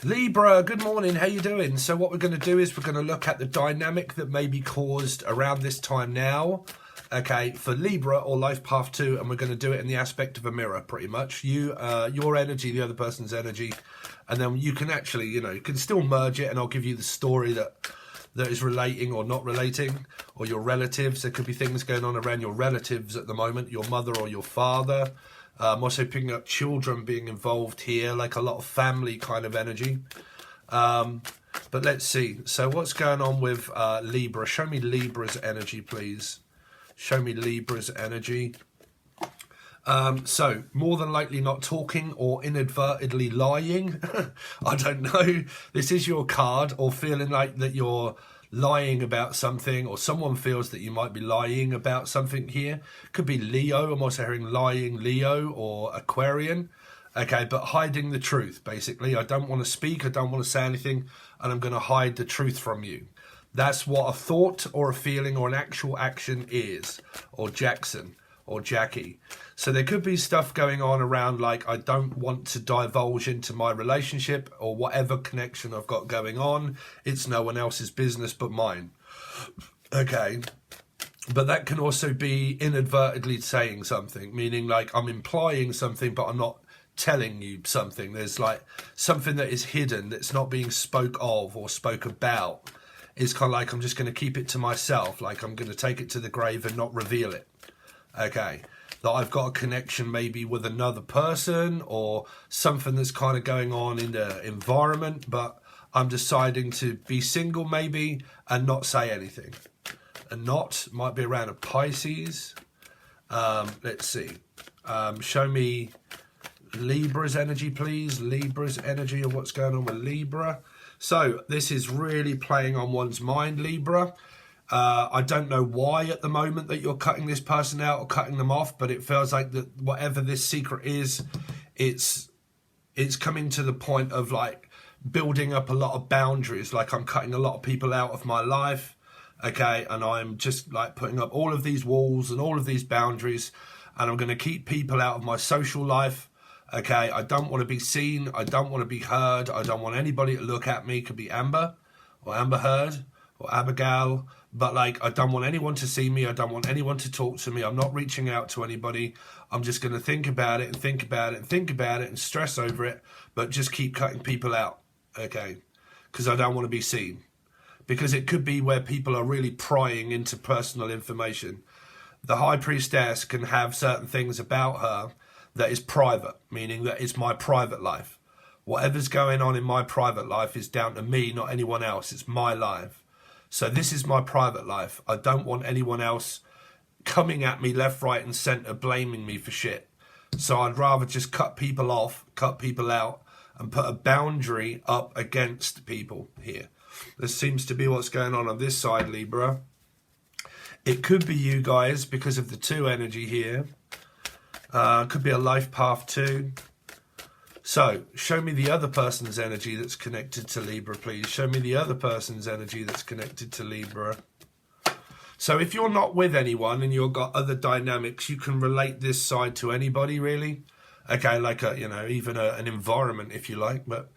Libra, good morning. How you doing? So what we're going to do is we're going to look at the dynamic that may be caused around this time now, okay, for Libra or Life Path 2, and we're going to do it in the aspect of a mirror, pretty much. Your energy, the other person's energy, and then you can actually, you can still merge it, and I'll give you the story that is relating or not relating, or your relatives. There could be things going on around your relatives at the moment, your mother or your father. I'm also picking up children being involved here, like a lot of family kind of energy. But let's see. So what's going on with Libra? Show me Libra's energy, please. Show me Libra's energy. So more than likely not talking or inadvertently lying. I don't know. This is your card, or feeling like that you're lying about something, or someone feels that you might be lying about something here. Could be Leo. I'm also hearing lying Leo or Aquarian. Okay, but hiding the truth, basically. I don't want to speak, I don't want to say anything, and I'm going to hide the truth from you. That's what a thought or a feeling or an actual action is, or Jackson or Jackie. So there could be stuff going on around, like, I don't want to divulge into my relationship or whatever connection I've got going on. It's no one else's business but mine. Okay. But that can also be inadvertently saying something, meaning like I'm implying something, but I'm not telling you something. There's like something that is hidden, that's not being spoke of or spoke about. It's kind of like I'm just going to keep it to myself. Like I'm going to take it to the grave and not reveal it. Okay, that I've got a connection maybe with another person or something that's kind of going on in the environment, but I'm deciding to be single maybe and not say anything. A knot might be around a Pisces. Let's see. Show me Libra's energy, please. Libra's energy, of what's going on with Libra. So this is really playing on one's mind, Libra. I don't know why at the moment that you're cutting this person out or cutting them off, but it feels like that whatever this secret is, it's coming to the point of like building up a lot of boundaries. Like I'm cutting a lot of people out of my life, okay, and I'm just like putting up all of these walls and all of these boundaries, and I'm going to keep people out of my social life. Okay, I don't want to be seen, I don't want to be heard, I don't want anybody to look at me. Could be Amber or Amber Heard or Abigail. But like, I don't want anyone to see me. I don't want anyone to talk to me. I'm not reaching out to anybody. I'm just going to think about it and think about it and think about it and stress over it, but just keep cutting people out, okay? Because I don't want to be seen. Because it could be where people are really prying into personal information. The High Priestess can have certain things about her that is private, meaning that it's my private life. Whatever's going on in my private life is down to me, not anyone else. It's my life. So this is my private life. I don't want anyone else coming at me left, right and centre, blaming me for shit. So I'd rather just cut people off, cut people out, and put a boundary up against people here. This seems to be what's going on this side, Libra. It could be you guys because of the 2 energy here. Could be a Life Path 2. So, show me the other person's energy that's connected to Libra, please. Show me the other person's energy that's connected to Libra. So, if you're not with anyone and you've got other dynamics, you can relate this side to anybody, really. Okay, like, even an environment, if you like, but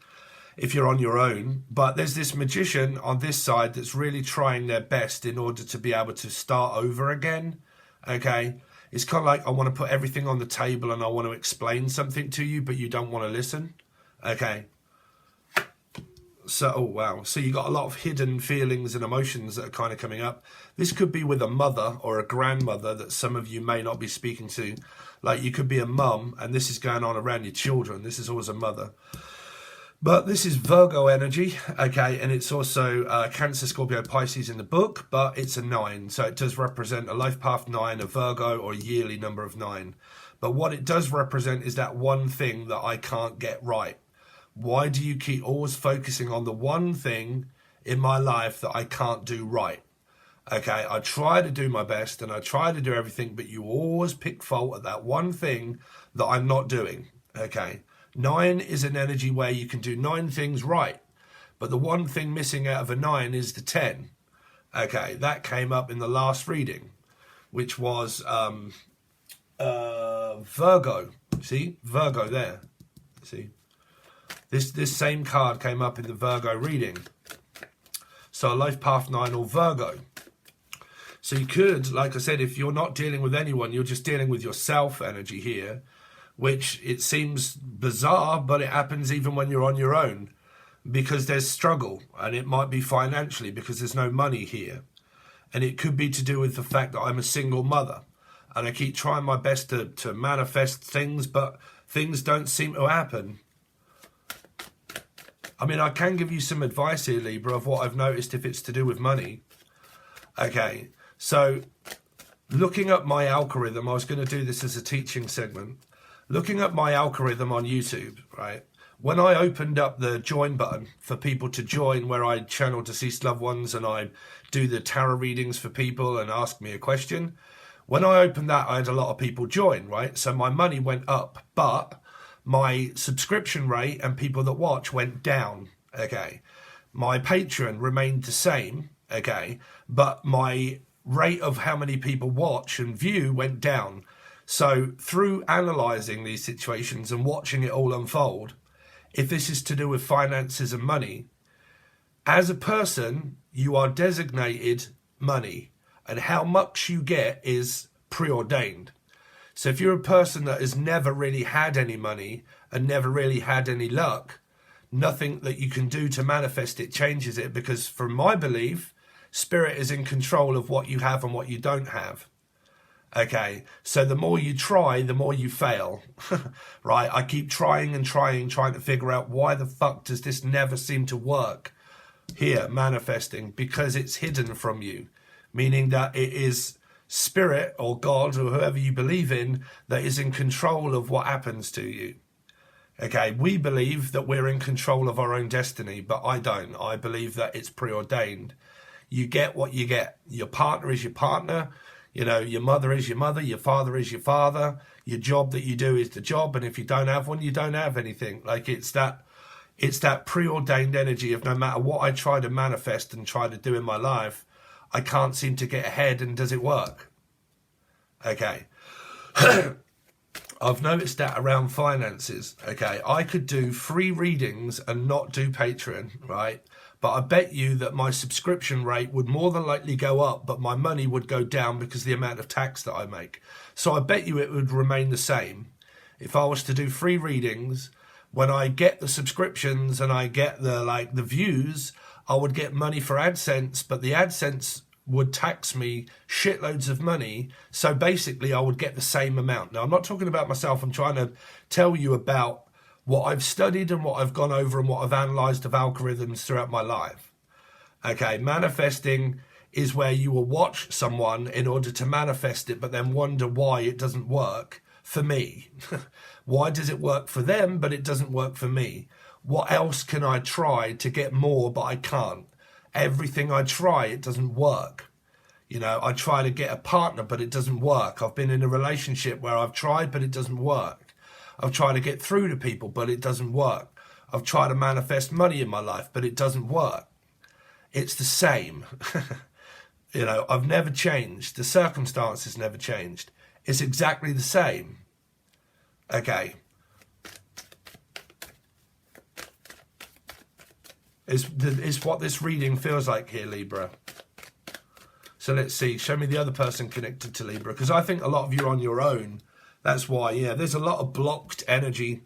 if you're on your own. But there's this magician on this side that's really trying their best in order to be able to start over again, okay? It's kind of like I want to put everything on the table and I want to explain something to you, but you don't want to listen. Okay. So, oh wow. So you got a lot of hidden feelings and emotions that are kind of coming up. This could be with a mother or a grandmother that some of you may not be speaking to. Like you could be a mum and this is going on around your children. This is always a mother. But this is Virgo energy, okay, and it's also Cancer, Scorpio, Pisces in the book, but it's a 9, so it does represent a Life Path 9, a Virgo, or a yearly number of 9. But what it does represent is that one thing that I can't get right. Why do you keep always focusing on the one thing in my life that I can't do right? Okay, I try to do my best and I try to do everything, but you always pick fault at that one thing that I'm not doing, okay? 9 is an energy where you can do 9 things right, but the one thing missing out of a 9 is the 10. Okay, that came up in the last reading, which was Virgo. See, Virgo there. See, This same card came up in the Virgo reading. So life path 9 or Virgo. So you could, like I said, if you're not dealing with anyone, you're just dealing with yourself energy here, which it seems bizarre, but it happens even when you're on your own, because there's struggle, and it might be financially because there's no money here. And it could be to do with the fact that I'm a single mother, and I keep trying my best to manifest things, but things don't seem to happen. I mean, I can give you some advice here, Libra, of what I've noticed if it's to do with money. Okay, so looking at my algorithm, I was going to do this as a teaching segment. Looking at my algorithm on YouTube, right? When I opened up the join button for people to join, where I channel deceased loved ones and I do the tarot readings for people and ask me a question, when I opened that, I had a lot of people join, right? So my money went up, but my subscription rate and people that watch went down, okay? My Patreon remained the same, okay? But my rate of how many people watch and view went down. So through analysing these situations and watching it all unfold, if this is to do with finances and money, as a person, you are designated money, and how much you get is preordained. So if you're a person that has never really had any money and never really had any luck, nothing that you can do to manifest it changes it, because from my belief, spirit is in control of what you have and what you don't have. Okay, so the more you try, the more you fail, right? I keep trying and trying to figure out why the fuck does this never seem to work here, manifesting, because it's hidden from you, meaning that it is spirit or God or whoever you believe in that is in control of what happens to you. Okay, we believe that we're in control of our own destiny, but I don't. I believe that it's preordained. You get what you get. Your partner is your partner. You know, your mother is your mother, your father is your father, your job that you do is the job, and if you don't have one, you don't have anything. Like, it's that preordained energy of no matter what I try to manifest and try to do in my life, I can't seem to get ahead, and does it work? Okay. I've noticed that around finances, okay? I could do free readings and not do Patreon, right? But I bet you that my subscription rate would more than likely go up, but my money would go down because of the amount of tax that I make. So I bet you it would remain the same. If I was to do free readings, when I get the subscriptions and I get the views, I would get money for AdSense, but the AdSense would tax me shitloads of money. So basically I would get the same amount. Now, I'm not talking about myself. I'm trying to tell you about what I've studied and what I've gone over and what I've analysed of algorithms throughout my life. Okay, manifesting is where you will watch someone in order to manifest it, but then wonder why it doesn't work for me. Why does it work for them, but it doesn't work for me? What else can I try to get more, but I can't? Everything I try, it doesn't work. You know, I try to get a partner, but it doesn't work. I've been in a relationship where I've tried, but it doesn't work. I've tried to get through to people, but it doesn't work. I've tried to manifest money in my life, but it doesn't work. It's the same. You know, I've never changed. The circumstances never changed. It's exactly the same. Okay. It's what this reading feels like here, Libra. So let's see. Show me the other person connected to Libra, because I think a lot of you are on your own. That's why, yeah, there's a lot of blocked energy,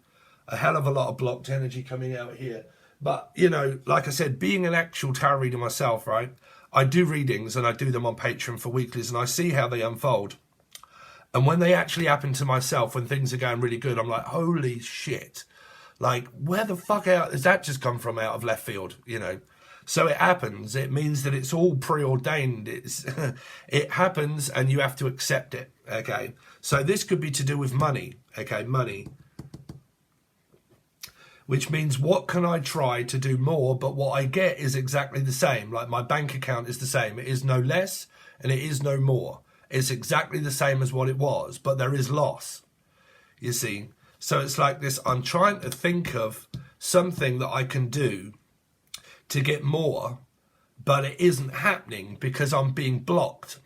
a hell of a lot of blocked energy coming out here. But, you know, like I said, being an actual tarot reader myself, right, I do readings and I do them on Patreon for weeklies, and I see how they unfold. And when they actually happen to myself, when things are going really good, I'm like, holy shit. Like, where the fuck out has that just come from out of left field, you know? So it happens. It means that it's all preordained. It happens and you have to accept it, okay? So this could be to do with money, okay, money. Which means what can I try to do more, but what I get is exactly the same. Like, my bank account is the same. It is no less and it is no more. It's exactly the same as what it was, but there is loss, you see? So it's like this, I'm trying to think of something that I can do to get more, but it isn't happening because I'm being blocked.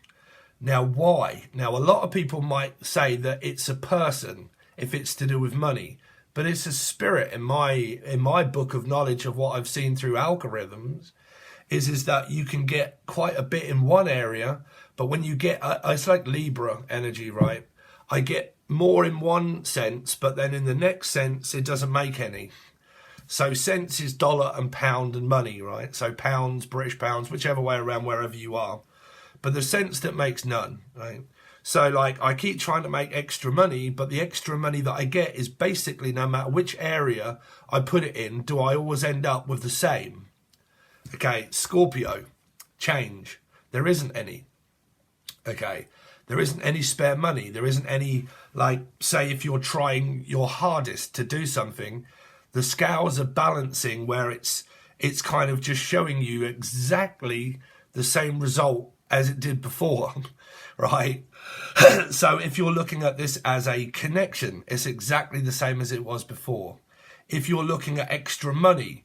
Now, why? Now, a lot of people might say that it's a person if it's to do with money, but it's a spirit in my book of knowledge of what I've seen through algorithms, is that you can get quite a bit in one area, but when you get, it's like Libra energy, right? I get more in one sense, but then in the next sense, it doesn't make any. So cents is dollar and pound and money, right? So pounds, British pounds, whichever way around, wherever you are. But the sense that makes none, right? So like I keep trying to make extra money, but the extra money that I get is basically no matter which area I put it in, do I always end up with the same? Okay, Scorpio, change. There isn't any. Okay, there isn't any spare money. There isn't any, like, say if you're trying your hardest to do something, the scales are balancing where it's kind of just showing you exactly the same result as it did before, right? So if you're looking at this as a connection, it's exactly the same as it was before. If you're looking at extra money,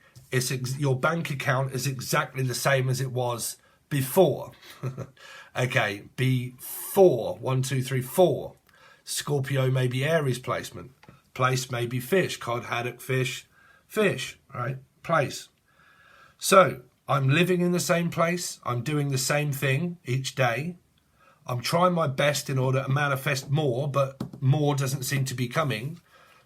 your bank account is exactly the same as it was before. Okay, before, 1, 2, 3, 4. Scorpio may be Aries placement. Place may be fish, cod, haddock, fish, right? Place. So I'm living in the same place. I'm doing the same thing each day. I'm trying my best in order to manifest more, but more doesn't seem to be coming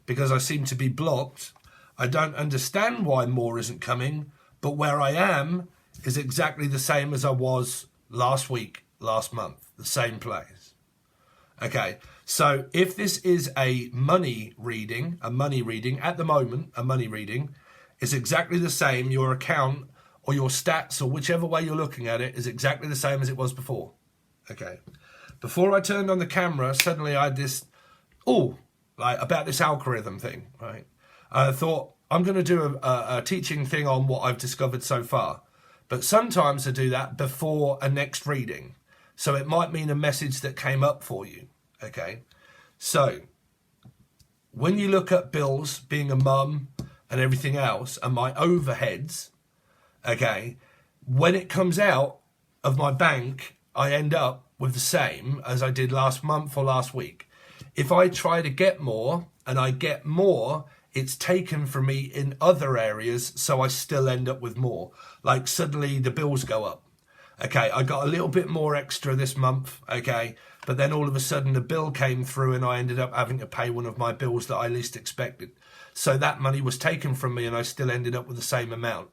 because I seem to be blocked. I don't understand why more isn't coming, but where I am is exactly the same as I was last week, last month, the same place. Okay, so if this is a money reading at the moment, a money reading is exactly the same. Your account or your stats or whichever way you're looking at it is exactly the same as it was before. Okay, before I turned on the camera, suddenly I had this, about this algorithm thing, right? I thought I'm going to do a teaching thing on what I've discovered so far. But sometimes I do that before a next reading. So it might mean a message that came up for you. Okay. So when you look at bills, being a mum and everything else, and my overheads, okay, when it comes out of my bank, I end up with the same as I did last month or last week. If I try to get more and I get more, it's taken from me in other areas, so I still end up with more. Like suddenly the bills go up. Okay, I got a little bit more extra this month, okay, but then all of a sudden the bill came through and I ended up having to pay one of my bills that I least expected. So that money was taken from me and I still ended up with the same amount.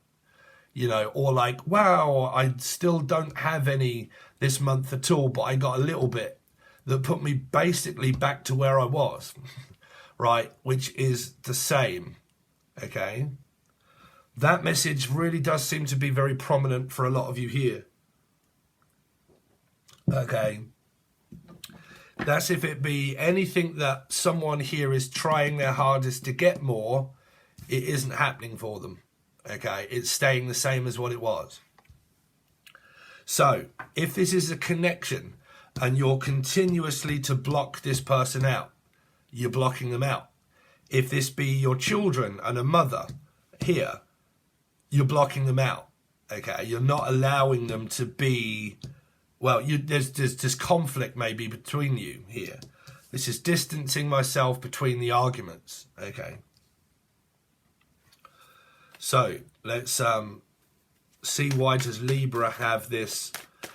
You know, or like, wow, I still don't have any this month at all, but I got a little bit that put me basically back to where I was. Right, which is the same, okay? That message really does seem to be very prominent for a lot of you here. Okay. That's if it be anything that someone here is trying their hardest to get more, it isn't happening for them, okay? It's staying the same as what it was. So, if this is a connection and you're continuously to block this person out, you're blocking them out. If this be your children and a mother here, you're blocking them out. Okay, you're not allowing them to be, well, there's this conflict maybe between you here. This is distancing myself between the arguments. Okay. So let's see, why does Libra have this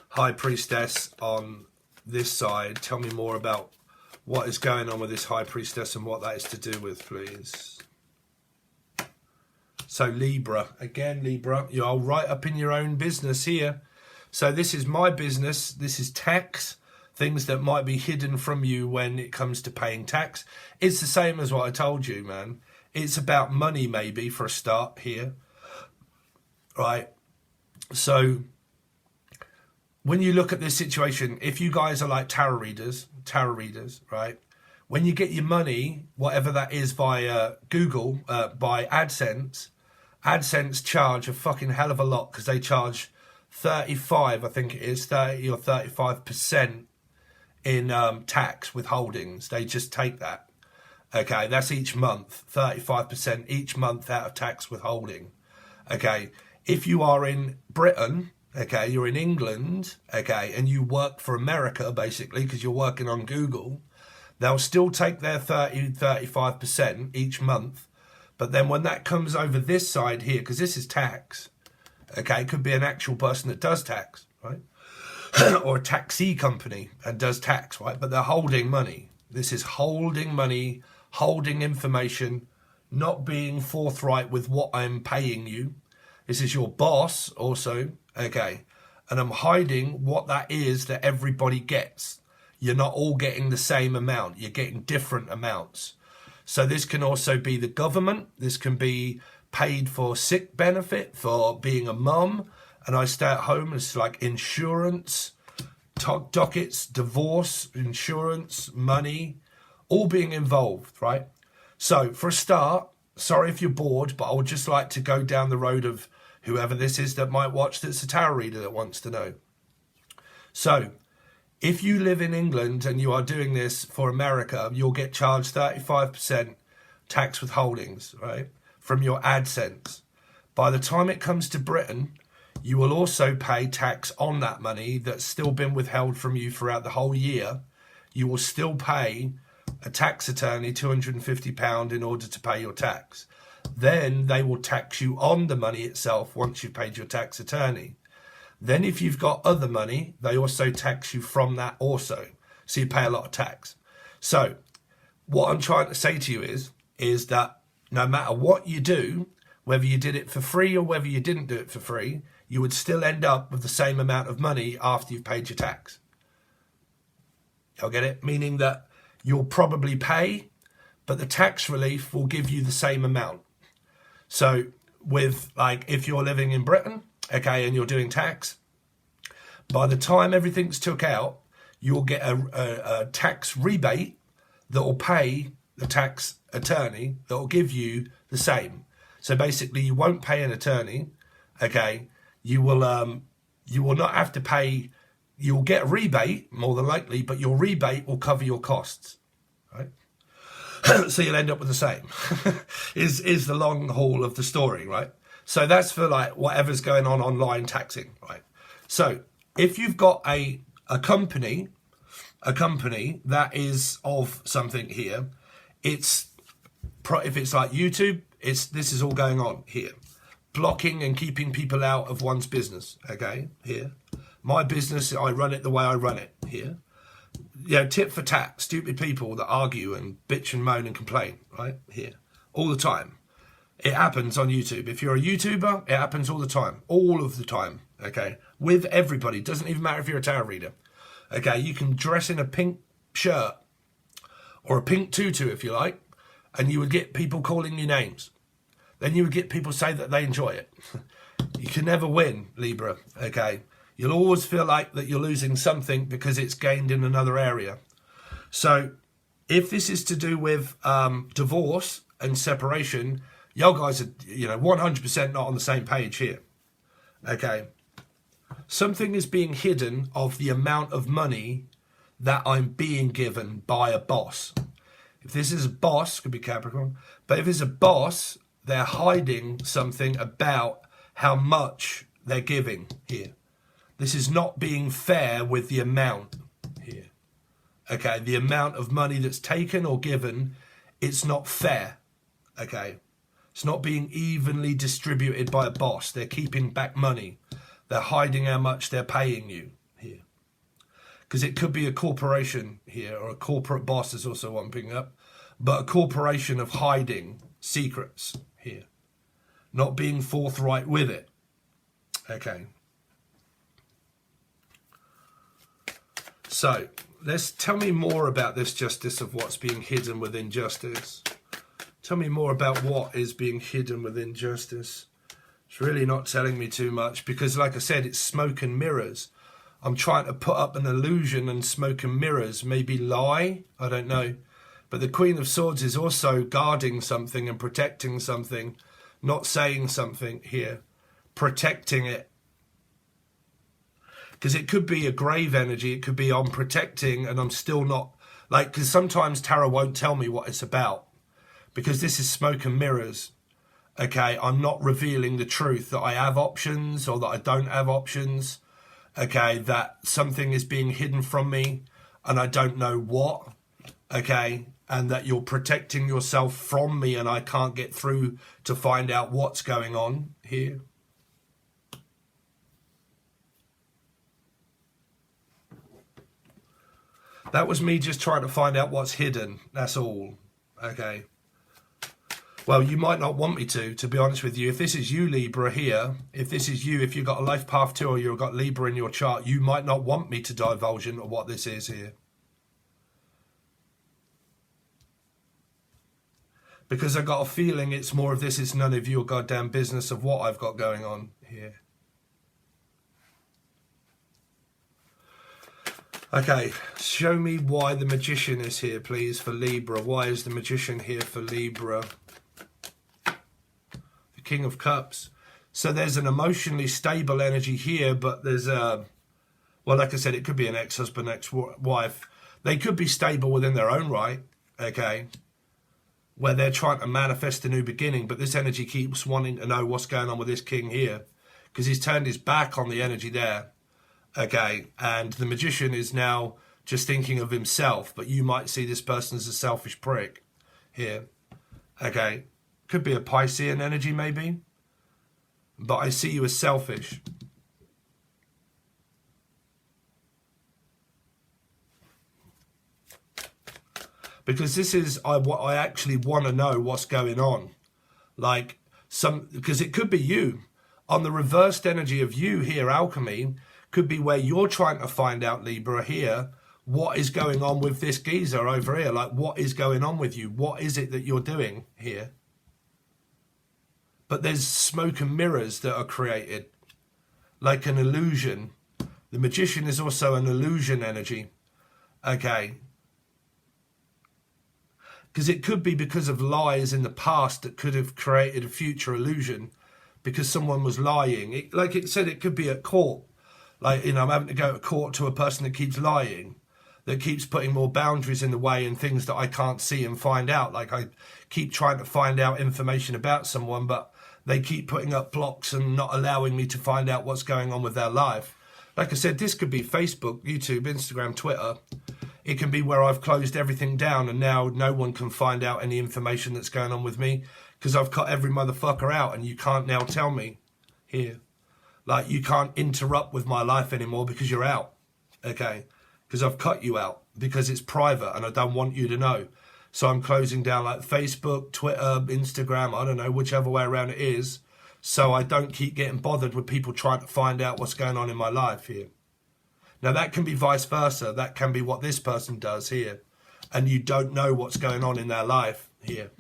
High Priestess on this side? Tell me more about what is going on with this High Priestess and what that is to do with, please. So Libra, again Libra, you're right up in your own business here. So this is my business, this is tax, things that might be hidden from you when it comes to paying tax. It's the same as what I told you, man. It's about money maybe for a start here, right? So when you look at this situation, if you guys are like tarot readers, right? When you get your money, whatever that is via Google, by AdSense charge a fucking hell of a lot because they charge 35, I think it is, 30 or 35% in tax withholdings. They just take that. Okay, that's each month, 35% each month out of tax withholding. Okay, if you are in Britain, okay, you're in England, okay, and you work for America, basically, because you're working on Google, They'll still take their 35% each month. But then when that comes over this side here, because this is tax, okay, it could be an actual person that does tax, right? Or a taxi company and does tax, right? But they're holding money. This is holding money, holding information, not being forthright with what I'm paying you. This is your boss also, okay? And I'm hiding what that is that everybody gets. You're not all getting the same amount. You're getting different amounts. So this can also be the government. This can be paid for sick benefit for being a mum. And I stay at home. It's like insurance, dockets, divorce, insurance, money, all being involved, right? So for a start, sorry if you're bored, but I would just like to go down the road of whoever this is that might watch that's a tarot reader that wants to know. So if you live in England and you are doing this for America, you'll get charged 35% tax withholdings, right, from your AdSense. By the time it comes to Britain, you will also pay tax on that money that's still been withheld from you throughout the whole year. You will still pay a tax attorney £250 in order to pay your tax. Then they will tax you on the money itself once you've paid your tax attorney. Then if you've got other money, they also tax you from that also. So you pay a lot of tax. So what I'm trying to say to you is that no matter what you do, whether you did it for free or whether you didn't do it for free, you would still end up with the same amount of money after you've paid your tax. Y'all get it? Meaning that you'll probably pay, but the tax relief will give you the same amount. So with, like, if you're living in Britain, okay, and you're doing tax, by the time everything's took out, you'll get a tax rebate that will pay the tax attorney, that will give you the same. So basically you won't pay an attorney, okay, you will not have to pay, you'll get a rebate more than likely, but your rebate will cover your costs, right? So you'll end up with the same, is the long haul of the story, right? So that's for like whatever's going on online taxing, right? So if you've got a company that is of something here, if it's like YouTube, this is all going on here. Blocking and keeping people out of one's business, okay, here. My business, I run it the way I run it, here. You know, tit for tat, stupid people that argue and bitch and moan and complain, right, here, all the time. It happens on YouTube. If you're a YouTuber, it happens all the time, okay, with everybody. It doesn't even matter if you're a tarot reader, okay. You can dress in a pink shirt or a pink tutu, if you like, and you would get people calling you names. Then you would get people say that they enjoy it. You can never win, Libra, okay. You'll always feel like that you're losing something because it's gained in another area. So if this is to do with divorce and separation, y'all guys are, 100% not on the same page here, okay. Something is being hidden of the amount of money that I'm being given by a boss. If this is a boss, could be Capricorn, but if it's a boss, they're hiding something about how much they're giving here. This is not being fair with the amount here. Okay, the amount of money that's taken or given, it's not fair. Okay, it's not being evenly distributed by a boss. They're keeping back money. They're hiding how much they're paying you here. Because it could be a corporation here, or a corporate boss is also one picking up, but a corporation of hiding secrets here, not being forthright with it. Okay. So let's tell me more about this justice of what's being hidden within justice. Tell me more about what is being hidden within justice. It's really not telling me too much because, like I said, it's smoke and mirrors. I'm trying to put up an illusion, and smoke and mirrors maybe lie. I don't know. But the Queen of Swords is also guarding something and protecting something, not saying something here, protecting it. Because it could be a grave energy. It could be I'm protecting and I'm still not, like, because sometimes tarot won't tell me what it's about. Because this is smoke and mirrors. Okay, I'm not revealing the truth that I have options or that I don't have options. Okay, that something is being hidden from me and I don't know what. okay, and that you're protecting yourself from me and I can't get through to find out what's going on here. That was me just trying to find out what's hidden, that's all, okay. Well, you might not want me to be honest with you. If this is you, Libra, here, if this is you, if you've got a life path 2 or you've got Libra in your chart, you might not want me to divulge into what this is here. Because I got a feeling it's more of this is none of your goddamn business of what I've got going on here. Okay, show me why the Magician is here, please, for Libra. Why is the Magician here for Libra? The King of Cups. So there's an emotionally stable energy here, but there's a... Well, like I said, it could be an ex-husband, ex-wife. They could be stable within their own right, okay, where they're trying to manifest a new beginning, but this energy keeps wanting to know what's going on with this king here, because he's turned his back on the energy there. Okay, and the Magician is now just thinking of himself, but you might see this person as a selfish prick here. Okay, could be a Piscean energy maybe, but I see you as selfish. Because this is what I actually want to know what's going on. Like, because it could be you. On the reversed energy of you here, alchemy, could be where you're trying to find out, Libra, here, what is going on with this geezer over here. Like, what is going on with you? What is it that you're doing here? But there's smoke and mirrors that are created, like an illusion. The Magician is also an illusion energy. Okay. Because it could be because of lies in the past that could have created a future illusion because someone was lying. Like it said, it could be at court. Like, you know, I'm having to go to court to a person that keeps lying, that keeps putting more boundaries in the way and things that I can't see and find out. Like, I keep trying to find out information about someone, but they keep putting up blocks and not allowing me to find out what's going on with their life. Like I said, this could be Facebook, YouTube, Instagram, Twitter. It can be where I've closed everything down and now no one can find out any information that's going on with me because I've cut every motherfucker out and you can't now tell me here. Like, you can't interrupt with my life anymore because you're out, okay? Because I've cut you out because it's private and I don't want you to know. So I'm closing down like Facebook, Twitter, Instagram, I don't know, whichever way around it is, so I don't keep getting bothered with people trying to find out what's going on in my life here. Now, that can be vice versa. That can be what this person does here. And you don't know what's going on in their life here.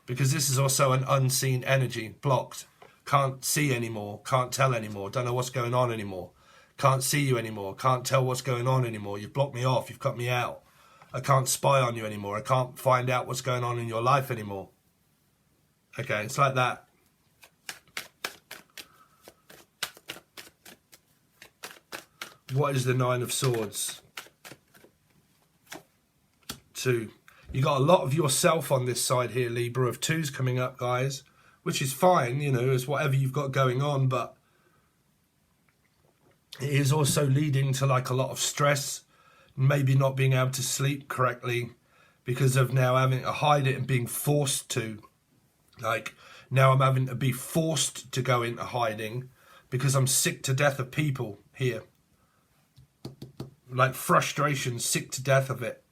Because this is also an unseen energy, blocked. Can't see anymore, can't tell anymore, don't know what's going on anymore. Can't see you anymore, can't tell what's going on anymore. You've blocked me off, you've cut me out. I can't spy on you anymore. I can't find out what's going on in your life anymore. Okay, it's like that. What is the Nine of Swords? 2. You got a lot of yourself on this side here, Libra, of 2s coming up, guys. Which is fine, you know, it's whatever you've got going on, but it is also leading to like a lot of stress, maybe not being able to sleep correctly because of now having to hide it and being forced to. Like, now I'm having to be forced to go into hiding because I'm sick to death of people here. Like frustration, sick to death of it.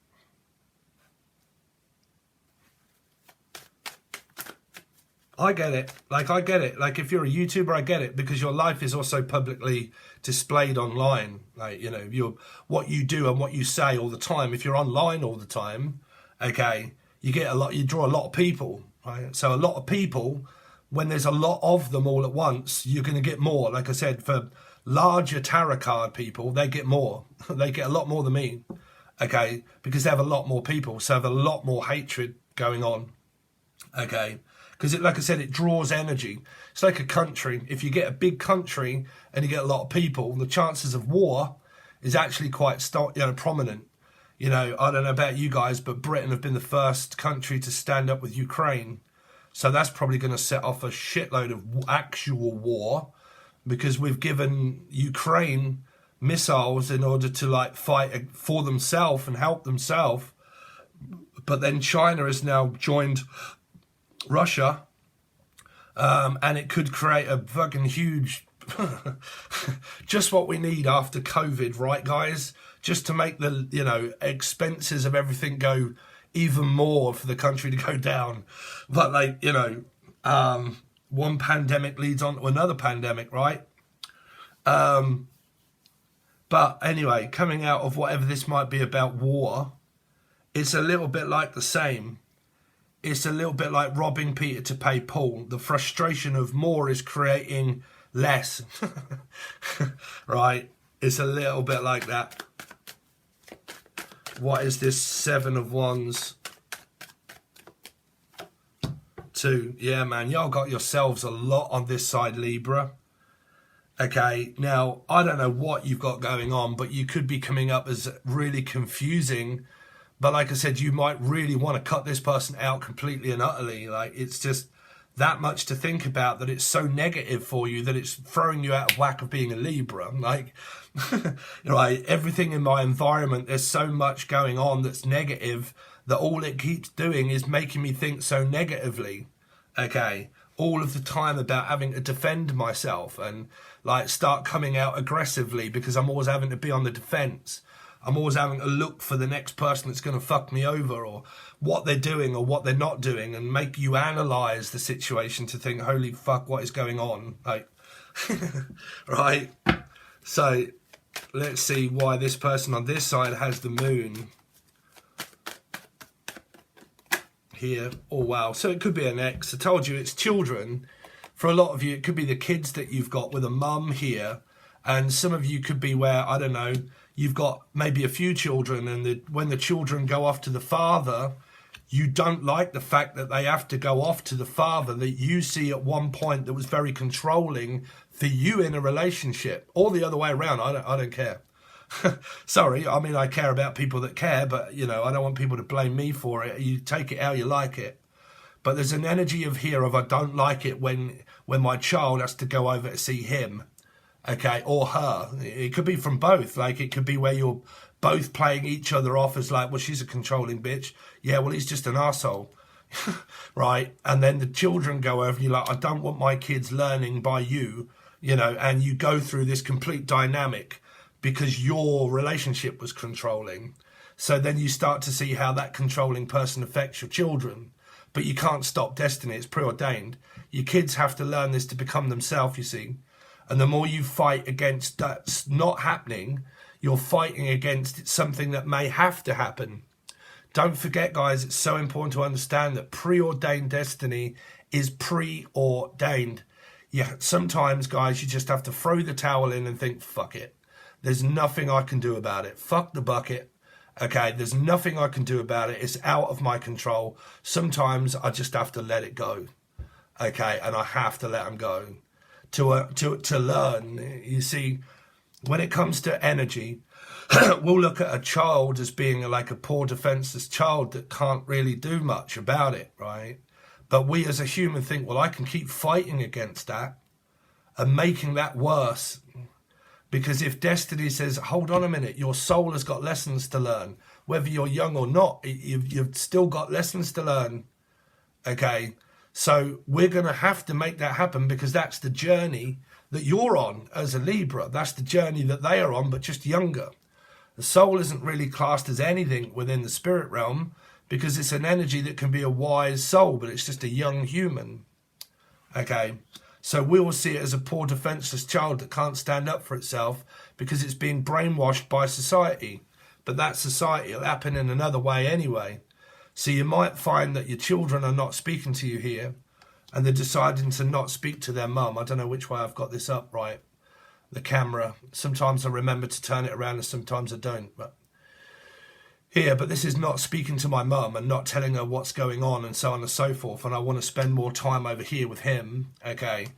I get it. Like, I get it. Like, if you're a YouTuber, I get it, because your life is also publicly displayed online. Like, you know, what you do and what you say all the time. If you're online all the time, okay, you draw a lot of people, right? So a lot of people, when there's a lot of them all at once, you're going to get more. Like I said, for larger tarot card people, they get more. They get a lot more than me, okay, because they have a lot more people. So they have a lot more hatred going on, okay. Because, like I said, it draws energy. It's like a country. If you get a big country and you get a lot of people, the chances of war is actually quite prominent. You know, I don't know about you guys, but Britain have been the first country to stand up with Ukraine. So that's probably going to set off a shitload of actual war, because we've given Ukraine missiles in order to like fight for themselves and help themselves. But then China has now joined Russia, and it could create a fucking huge, just what we need after COVID, right, guys? Just to make the, you know, expenses of everything go even more for the country to go down. But, like, you know, one pandemic leads on to another pandemic, right? But anyway, coming out of whatever this might be about war, it's a little bit like the same. It's a little bit like robbing Peter to pay Paul. The frustration of more is creating less. Right? It's a little bit like that. What is this? 7 of Wands. 2. Yeah, man. Y'all got yourselves a lot on this side, Libra. Okay. Now, I don't know what you've got going on, but you could be coming up as really confusing. But like I said, you might really want to cut this person out completely and utterly. Like, it's just that much to think about, that it's so negative for you that it's throwing you out of whack of being a Libra. Like, right, everything in my environment, there's so much going on that's negative that all it keeps doing is making me think so negatively. Okay, all of the time about having to defend myself and like start coming out aggressively because I'm always having to be on the defense. I'm always having to look for the next person that's going to fuck me over, or what they're doing or what they're not doing, and make you analyze the situation to think, holy fuck, what is going on? Like, right? So let's see why this person on this side has the moon here. Oh, wow. So it could be an ex. I told you it's children. For a lot of you, it could be the kids that you've got with a mum here. And some of you could be where, I don't know, you've got maybe a few children, and when the children go off to the father, you don't like the fact that they have to go off to the father that you see at one point that was very controlling for you in a relationship, or the other way around. I don't care. Sorry, I mean, I care about people that care, but, you know, I don't want people to blame me for it. You take it how you like it. But there's an energy of here of I don't like it when my child has to go over to see him. Okay, or her. It could be from both. Like, it could be where you're both playing each other off as like, well, she's a controlling bitch. Yeah, well, he's just an arsehole. Right? And then the children go over and you're like, I don't want my kids learning by you, you know, and you go through this complete dynamic because your relationship was controlling. So then you start to see how that controlling person affects your children. But you can't stop destiny. It's preordained. Your kids have to learn this to become themselves, you see. And the more you fight against that's not happening, you're fighting against something that may have to happen. Don't forget, guys, it's so important to understand that preordained destiny is preordained. Yeah, sometimes, guys, you just have to throw the towel in and think, fuck it. There's nothing I can do about it. Fuck the bucket. Okay, there's nothing I can do about it. It's out of my control. Sometimes I just have to let it go. Okay, and I have to let them go. To learn, you see, when it comes to energy, we'll look at a child as being like a poor defenseless child that can't really do much about it, right? But we as a human think, well, I can keep fighting against that and making that worse. Because if destiny says, hold on a minute, your soul has got lessons to learn, whether you're young or not, you've still got lessons to learn, okay? So we're going to have to make that happen because that's the journey that you're on as a Libra. That's the journey that they are on, but just younger. The soul isn't really classed as anything within the spirit realm because it's an energy that can be a wise soul, but it's just a young human. Okay, so we will see it as a poor defenseless child that can't stand up for itself because it's being brainwashed by society. But that society will happen in another way anyway. So you might find that your children are not speaking to you here and they're deciding to not speak to their mum. I don't know which way I've got this up right. The camera. Sometimes I remember to turn it around and sometimes I don't. But here, but this is not speaking to my mum and not telling her what's going on and so on and so forth. And I want to spend more time over here with him. Okay.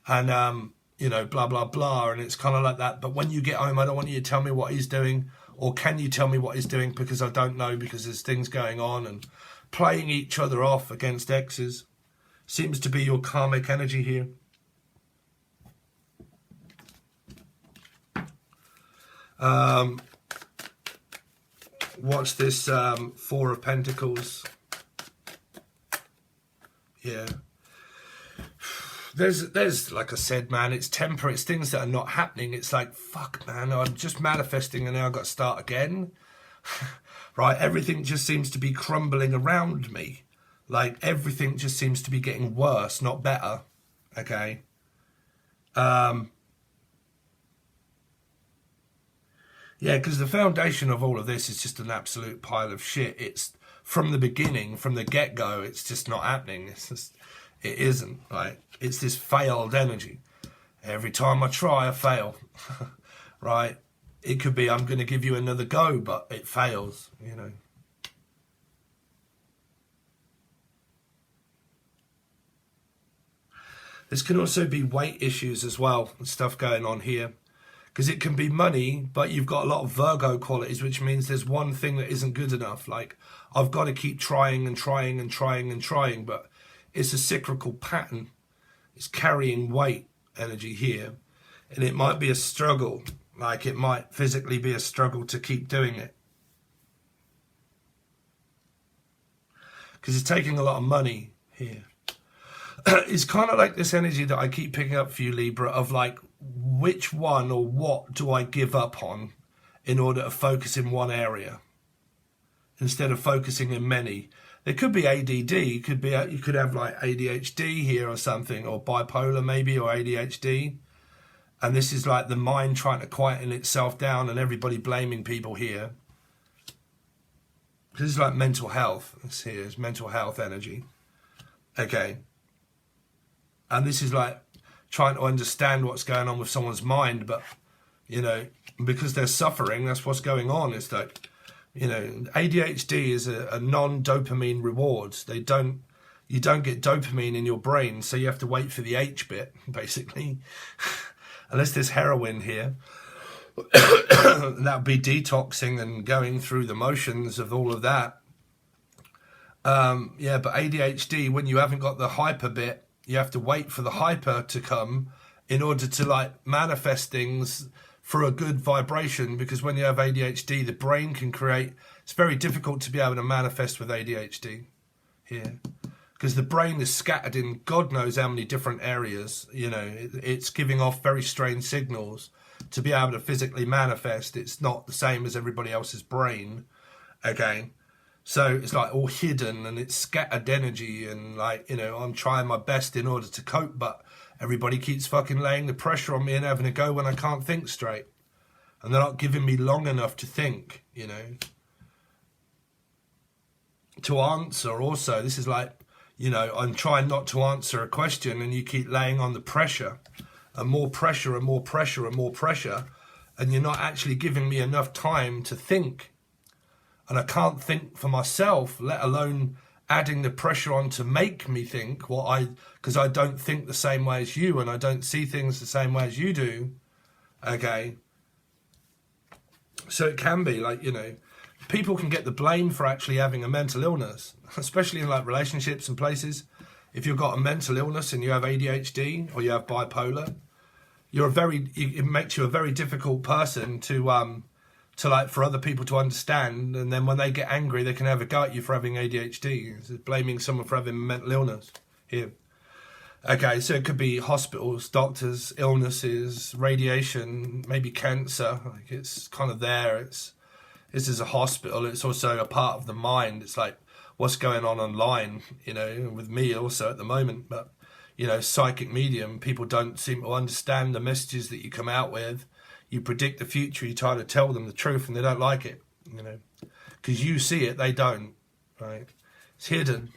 And, you know, blah, blah, blah. And it's kind of like that. But when you get home, I don't want you to tell me what he's doing. Or can you tell me what he's doing because I don't know because there's things going on and playing each other off against exes. Seems to be your karmic energy here. What's this Four of Pentacles? Yeah. There's like I said, man, it's temper, it's things that are not happening. It's like, fuck, man, I'm just manifesting and now I've got to start again. Right? Everything just seems to be crumbling around me. Like, everything just seems to be getting worse, not better. Okay? Yeah, because the foundation of all of this is just an absolute pile of shit. It's from the beginning, from the get-go, it's just not happening. It's just, it isn't, right? It's this failed energy. Every time I try, I fail, right? It could be, I'm going to give you another go, but it fails, you know. This can also be weight issues as well, and stuff going on here. Because it can be money, but you've got a lot of Virgo qualities, which means there's one thing that isn't good enough. Like, I've got to keep trying and trying and trying and trying, but it's a cyclical pattern. It's carrying weight energy here. And it might be a struggle. Like, it might physically be a struggle to keep doing it. Because it's taking a lot of money here. It's kind of like this energy that I keep picking up for you, Libra, of like, which one or what do I give up on in order to focus in one area instead of focusing in many? There could be ADD, you could have like ADHD here or something, or bipolar maybe, or ADHD. And this is like the mind trying to quieten itself down and everybody blaming people here. This is like mental health. This here is mental health energy. Okay. And this is like trying to understand what's going on with someone's mind, but, you know, because they're suffering, that's what's going on. It's like, you know, ADHD is a non-dopamine rewards. You don't get dopamine in your brain, so you have to wait for the H bit, basically. Unless there's heroin here. That would be detoxing and going through the motions of all of that. Yeah, but ADHD, when you haven't got the hyper bit, you have to wait for the hyper to come in order to like manifest things for a good vibration, because when you have ADHD, the brain can create, it's very difficult to be able to manifest with ADHD here. Because the brain is scattered in God knows how many different areas, you know, it's giving off very strange signals to be able to physically manifest. It's not the same as everybody else's brain, okay? So it's like all hidden and it's scattered energy and like, you know, I'm trying my best in order to cope, but everybody keeps fucking laying the pressure on me and having a go when I can't think straight. And they're not giving me long enough to think, you know, to answer also. This is like, you know, I'm trying not to answer a question and you keep laying on the pressure and more pressure and more pressure and more pressure. And you're not actually giving me enough time to think. And I can't think for myself, let alone adding the pressure on to make me think because I don't think the same way as you and I don't see things the same way as you do. Okay. So it can be like, you know, people can get the blame for actually having a mental illness, especially in like relationships and places. If you've got a mental illness and you have ADHD or you have bipolar, it makes you a very difficult person to like for other people to understand, and then when they get angry they can have a go at you for having ADHD. It's blaming someone for having a mental illness here. Okay, so it could be hospitals, doctors, illnesses, radiation, maybe cancer. Like it's kind of there. This is a hospital. It's also a part of the mind. It's like what's going on online, you know, with me also at the moment. But, you know, psychic medium, people don't seem to understand the messages that you come out with. You predict the future, you try to tell them the truth and they don't like it, you know, because you see it, they don't, right? It's hidden.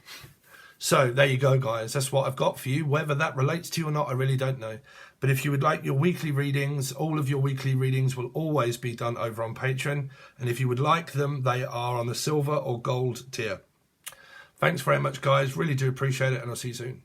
So there you go, guys. That's what I've got for you. Whether that relates to you or not, I really don't know. But if you would like your weekly readings, all of your weekly readings will always be done over on Patreon. And if you would like them, they are on the silver or gold tier. Thanks very much, guys. Really do appreciate it, and I'll see you soon.